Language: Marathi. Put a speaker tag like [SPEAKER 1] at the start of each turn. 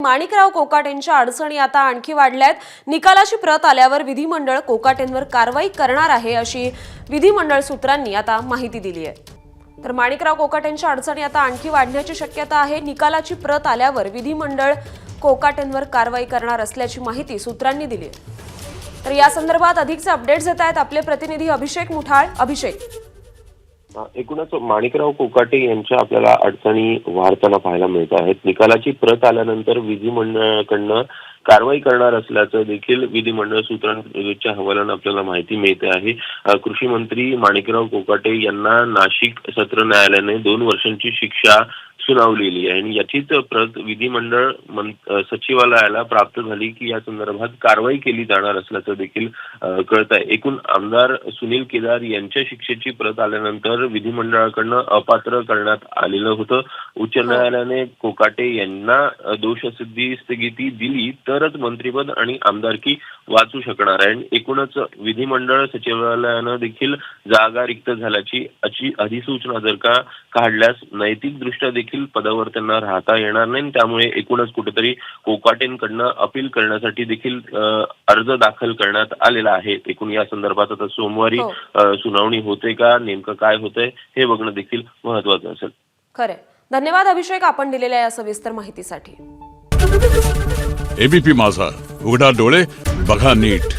[SPEAKER 1] माणिकराव कोकाटेंच्या अडचणी आता आणखी वाढल्यात। निकालाची प्रत आल्यावर विधिमंडळ कोकाटेंवर कारवाई करणार आहे अशी विधिमंडळ सूत्रांनी आता माहिती दिली आहे। तर माणिकराव कोकाटेंच्या अडचणी आता आणखी वाढण्याची शक्यता आहे। निकालाची प्रत आल्यावर विधिमंडळ कोकाटेंवर कारवाई करणार असल्याची माहिती सूत्रांनी दिली आहे। तर या संदर्भात अधिकचे अपडेट्स येत आहेत आपले प्रतिनिधी अभिषेक मुठाळ। अभिषेक,
[SPEAKER 2] एकूणच माणिकराव कोकाटे यांच्या आपल्याला अडचणी वाढताना पाहायला मिळत आहेत। निकालाची प्रत आल्यानंतर विधिमंडळाकडून कारवाई करणार असल्याचं देखील विधिमंडळ सूत्रांच्या हवाल्यानं आपल्याला माहिती मिळते आहे। कृषी मंत्री माणिकराव कोकाटे यांना नाशिक सत्र न्यायालयाने 2 वर्षांची शिक्षा सुनावलेली आहे आणि याचीच प्रत विधिमंडळ सचिवालयाला प्राप्त झाली की या संदर्भात कारवाई केली जाणार असल्याचं देखील कळत आहे। एकूण आमदार सुनील केदार यांच्या शिक्षेची प्रत आल्यानंतर विधिमंडळाकडून अपात्र करण्यात आलेलं होतं। उच्च न्यायालयाने कोकाटे यांना दोषसिद्धी स्थगिती दिली तरच मंत्रिपद आणि आमदारकी वाचू शकणार आहे। एकूणच विधिमंडळ सचिवालयानं देखील जागा रिक्त झाल्याची अधिसूचना जर का काढल्यास नैतिकदृष्ट्या देखील पदावर त्यांना राहता येणार नाही। त्यामुळे एकूणच कुठेतरी कोकाटेंकडनं अपील करण्यासाठी देखील अर्ज दाखल करण्यात आलेला आहे। एकूण या संदर्भात आता सोमवारी सुनावणी होते का, नेमकं काय होतंय हे बघणं देखील महत्त्वाचं असेल।
[SPEAKER 1] खरे, धन्यवाद अभिषेक आपण दिलेल्या या सविस्तर माहितीसाठी।
[SPEAKER 3] एबीपी माझा, उघडा डोळे बघा नीट।